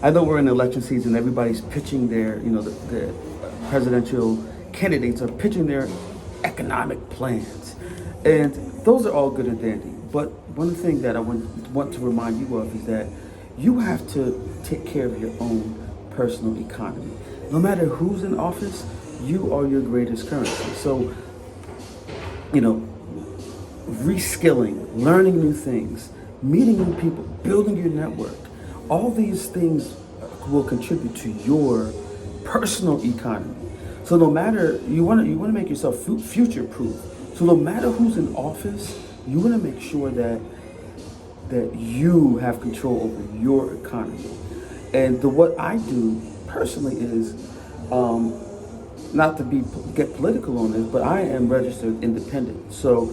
I know we're in election season. Everybody's pitching their, the presidential candidates are pitching their economic plans, and those are all good and dandy. But one thing that I want to remind you of is that you have to take care of your own personal economy. No matter who's in office, you are your greatest currency. So, reskilling, learning new things, meeting new people, building your network, all these things will contribute to your personal economy. So no matter, you want to make yourself future proof. So no matter who's in office, you want to make sure that you have control over your economy. And what I do personally is, not to get political on this, but I am registered independent. So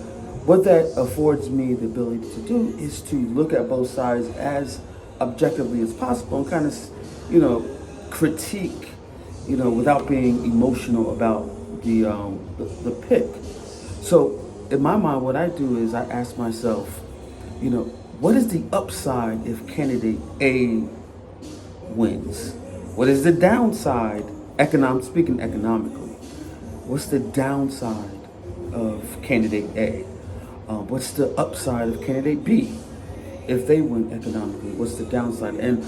what that affords me the ability to do is to look at both sides as objectively as possible and kind of, critique, without being emotional about the pick. So in my mind, what I do is I ask myself, what is the upside if candidate A wins? What is the downside, speaking economically? What's the downside of candidate A? What's the upside of candidate B? If they win economically, what's the downside? And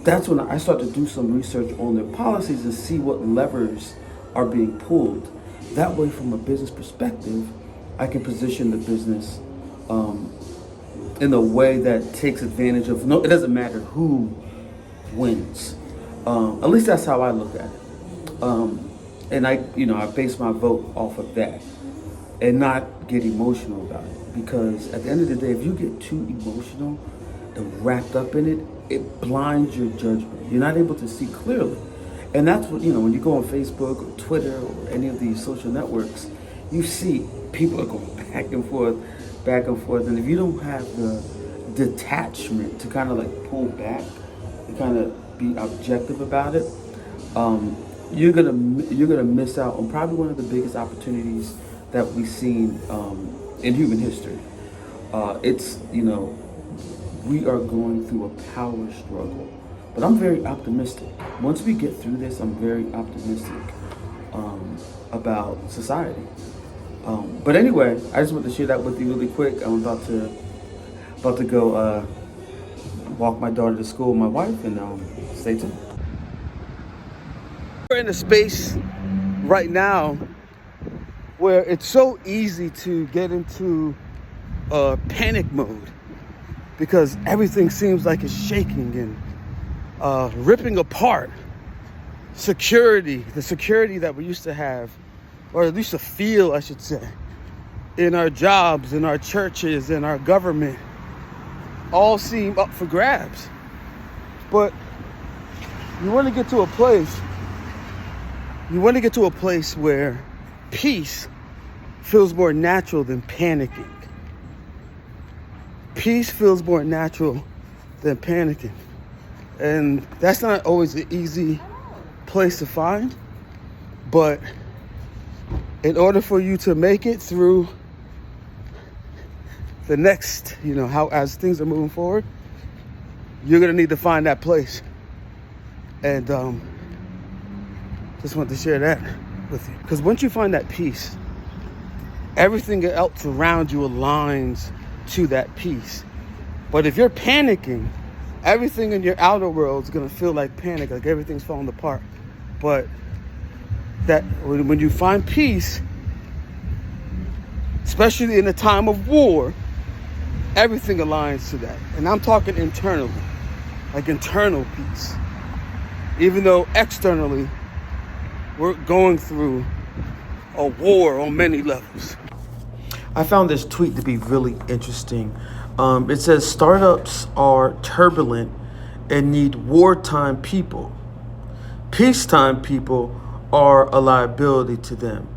that's when I start to do some research on their policies and see what levers are being pulled. That way, from a business perspective, I can position the business in a way that takes advantage of, no, it doesn't matter who wins. At least that's how I look at it. And I base my vote off of that and not get emotional about it. Because at the end of the day, if you get too emotional and wrapped up in it, it blinds your judgment. You're not able to see clearly. And that's what, when you go on Facebook or Twitter or any of these social networks, you see people are going back and forth. And if you don't have the detachment to kind of like pull back and kind of be objective about it, you're gonna miss out on probably one of the biggest opportunities that we've seen in human history. We are going through a power struggle, but I'm very optimistic. Once we get through this, I'm very optimistic about society. But anyway, I just want to share that with you really quick. I'm about to go walk my daughter to school with my wife, and stay tuned. We're in a space right now where it's so easy to get into panic mode because everything seems like it's shaking and ripping apart. The security that we used to have, or at least to feel, I should say, in our jobs, in our churches, in our government, all seem up for grabs. But you want to get to a place where peace feels more natural than panicking. Peace feels more natural than panicking. And that's not always an easy place to find. But in order for you to make it through the next, as things are moving forward, you're going to need to find that place. And just want to share that with you. Because once you find that peace, everything else around you aligns to that peace. But if you're panicking, everything in your outer world is going to feel like panic, like everything's falling apart. But that when you find peace, especially in a time of war, everything aligns to that. And I'm talking internally, like internal peace. Even though externally, we're going through a war on many levels. I found this tweet to be really interesting. It says, startups are turbulent and need wartime people. Peacetime people are a liability to them.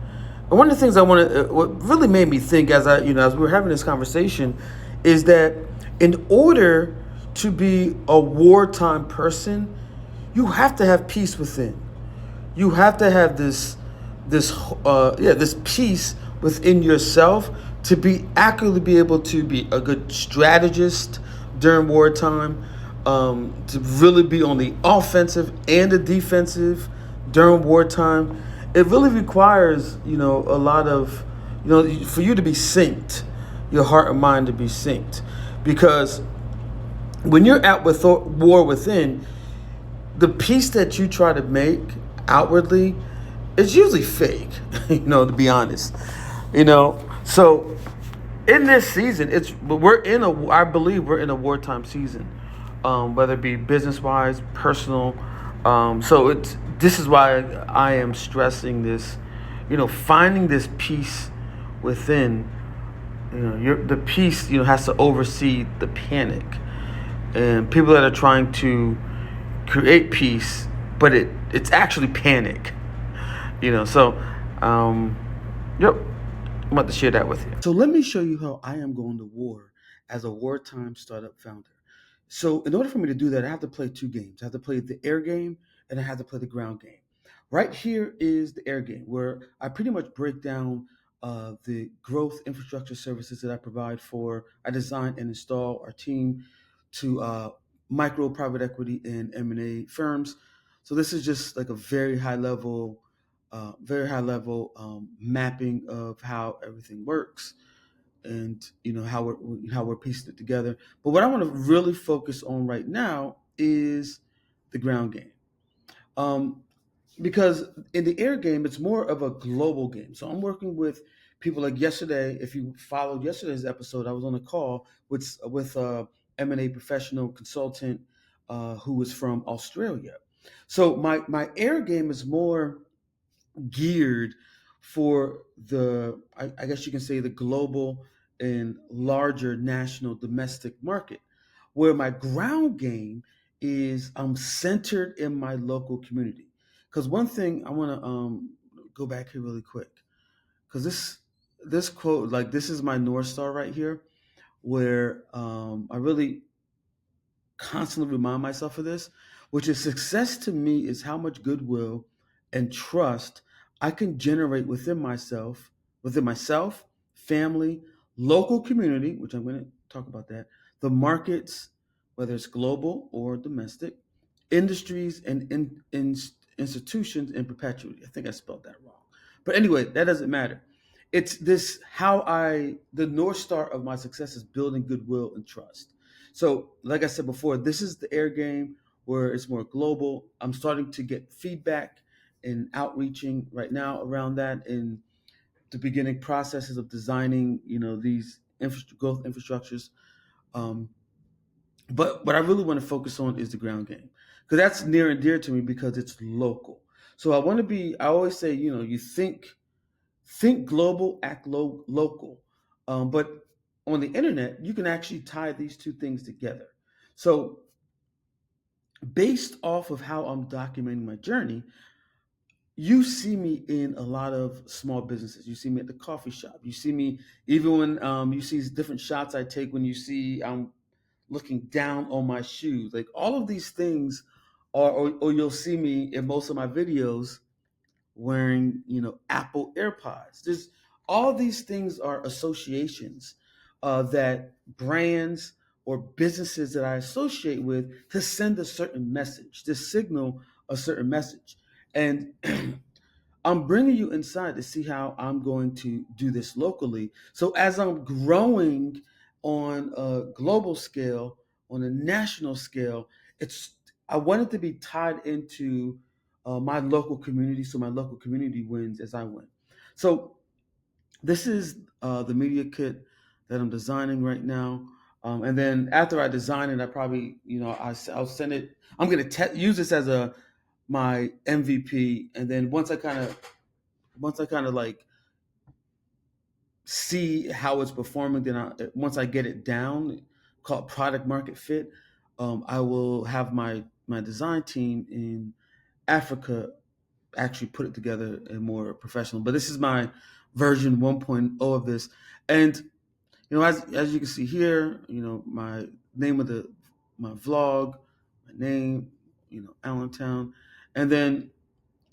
And one of the things what really made me think as we were having this conversation is that in order to be a wartime person, you have to have peace within. You have to have this peace within yourself to be accurately be able to be a good strategist during wartime, to really be on the offensive and the defensive during wartime. It really requires, a lot of, for you to be synced, your heart and mind to be synced, because when you're at with war within, the peace that you try to make outwardly is usually fake, to be honest. So in this season, I believe we're in a wartime season, whether it be business wise, personal. So this is why I am stressing this, finding this peace within. The peace, has to oversee the panic, and people that are trying to create peace, but it's actually panic. So, yep, I'm about to share that with you. So let me show you how I am going to war as a wartime startup founder. So in order for me to do that, I have to play two games. I have to play the air game and I have to play the ground game. Right here is the air game, where I pretty much break down the growth infrastructure services that I provide for. I design and install our team to micro private equity and M&A firms. So this is just like a very high level mapping of how everything works, and how we're piecing it together. But what I want to really focus on right now is the ground game. Um, because in the air game, it's more of a global game. So I'm working with people like yesterday. If you followed yesterday's episode, I was on a call with a M&A professional consultant who was from Australia. So my air game is more geared for I guess you can say, the global and larger national domestic market, where my ground game is I'm centered in my local community. Because one thing I want to go back here really quick, because this quote, like, this is my North Star right here, where I really constantly remind myself of this, which is success to me is how much goodwill and trust I can generate within myself, family, local community, which I'm going to talk about that, the markets, whether it's global or domestic, industries and institutions in perpetuity. I think I spelled that wrong. But anyway, that doesn't matter. It's this the North Star of my success is building goodwill and trust. So, like I said before, this is the air game where it's more global. I'm starting to get feedback and outreaching right now around that in the beginning processes of designing, these growth infrastructures. Um, but what I really want to focus on is the ground game, because that's near and dear to me because it's local. So I always say, you think global, act local. But on the internet, you can actually tie these two things together. So based off of how I'm documenting my journey, you see me in a lot of small businesses. You see me at the coffee shop. You see me even when you see different shots I take when you see I'm looking down on my shoes. Like, all of these things or you'll see me in most of my videos wearing, Apple AirPods. There's all these things are associations that brands or businesses that I associate with to send a certain message, to signal a certain message. And I'm bringing you inside to see how I'm going to do this locally. So as I'm growing on a global scale, on a national scale, I want it to be tied into my local community, so my local community wins as I win. So this is the media kit that I'm designing right now. And then after I design it, I probably, I'll send it. I'm going to use this as my MVP, and then once I kind of like see how it's performing, then once I get it down, called product market fit, I will have my design team in Africa actually put it together and more professional. But this is my version 1.0 of this, and as you can see here, my name of my vlog, my name, Allentown, and then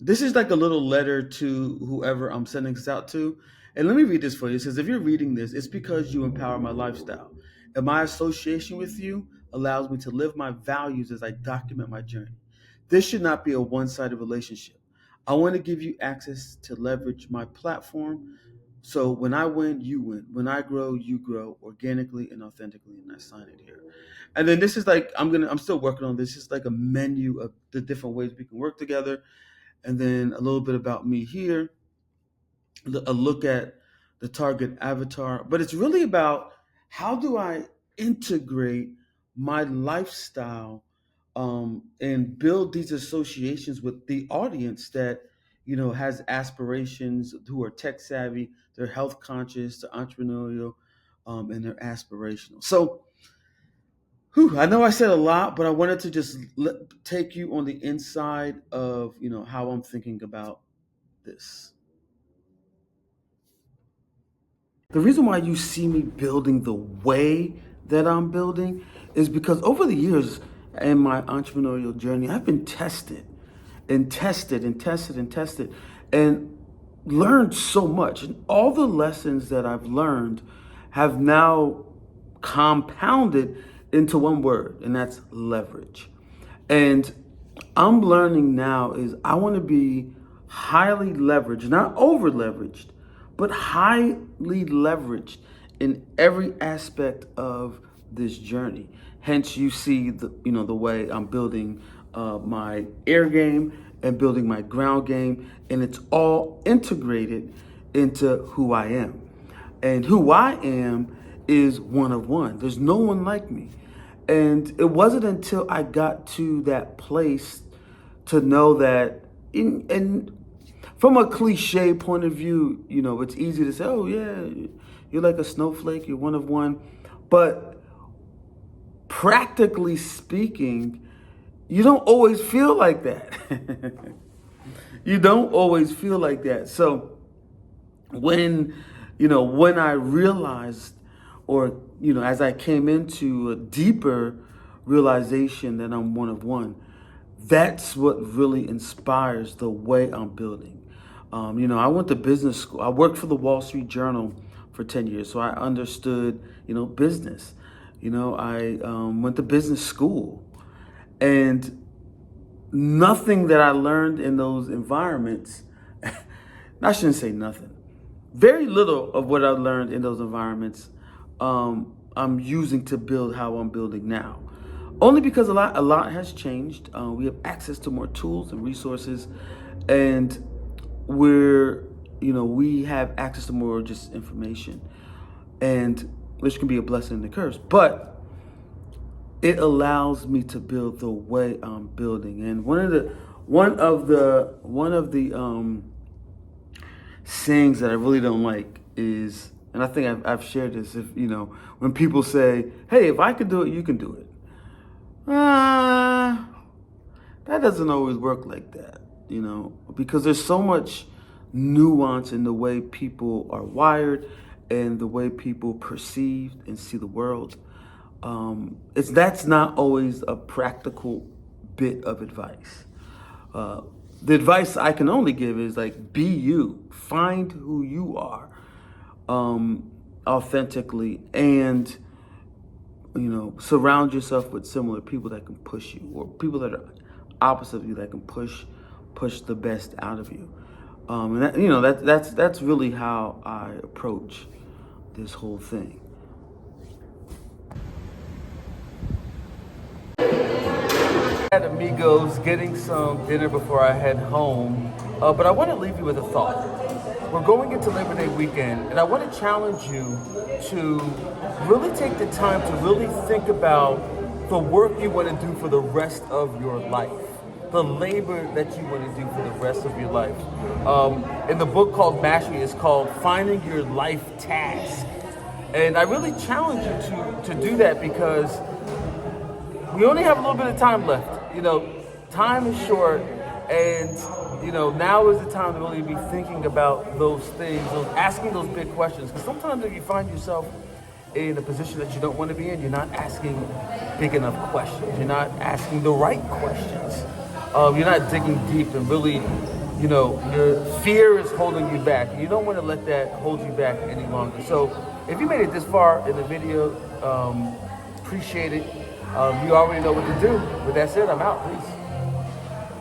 this is like a little letter to whoever I'm sending this out to. And let me read this for you. It says, if you're reading this, it's because you empower my lifestyle. And my association with you allows me to live my values as I document my journey. This should not be a one-sided relationship. I want to give you access to leverage my platform. So when I win, you win. When I grow, you grow organically and authentically. And I sign it here. And then this is like I'm still working on this. It's like a menu of the different ways we can work together. And then a little bit about me here, a look at the target avatar. But it's really about how do I integrate my lifestyle and build these associations with the audience that has aspirations, who are tech savvy, they're health conscious, they're entrepreneurial, and they're aspirational. So, I know I said a lot, but I wanted to just take you on the inside of how I'm thinking about this. The reason why you see me building the way that I'm building is because over the years in my entrepreneurial journey, I've been tested and tested and tested and tested and learned so much. And all the lessons that I've learned have now compounded into one word, and that's leverage. And I'm learning now is I want to be highly leveraged, not over leveraged, but highly leveraged in every aspect of this journey. Hence, you see the way I'm building my air game and building my ground game, and it's all integrated into who I am. And who I am is one of one. There's no one like me. And it wasn't until I got to that place to know that and from a cliche point of view, it's easy to say, oh yeah, you're like a snowflake, you're one of one. But practically speaking, you don't always feel like that. You don't always feel like that. So when I realized, or as I came into a deeper realization that I'm one of one, that's what really inspires the way I'm building. I went to business school. I worked for the Wall Street Journal for 10 years, so I understood business. I went to business school, and nothing that I learned in those environments, I shouldn't say nothing, very little of what I learned in those environments I'm using to build how I'm building now. Only because a lot has changed. We have access to more tools and resources, and we have access to more just information, and which can be a blessing and a curse. But it allows me to build the way I'm building. And one of the sayings that I really don't like is, and I think I've shared this, if when people say, hey, if I could do it, you can do it. That doesn't always work like that, because there's so much nuance in the way people are wired and the way people perceive and see the world. That's not always a practical bit of advice. The advice I can only give is like, be you, find who you are, authentically, and surround yourself with similar people that can push you, or people that are opposite of you that can push the best out of you. And that's really how I approach this whole thing. At Amigos, getting some dinner before I head home, but I want to leave you with a thought. We're going into Labor Day weekend, and I want to challenge you to really take the time to really think about the work you want to do for the rest of your life, the labor that you want to do for the rest of your life. In the book called Mastery, it's called Finding Your Life Task. And I really challenge you to do that, because we only have a little bit of time left. Time is short, and now is the time to really be thinking about those things, asking those big questions. Because sometimes if you find yourself in a position that you don't want to be in, you're not asking big enough questions. You're not asking the right questions. You're not digging deep, and really, your fear is holding you back. You don't want to let that hold you back any longer. So if you made it this far in the video, appreciate it. You already know what to do. With that said, I'm out. Peace.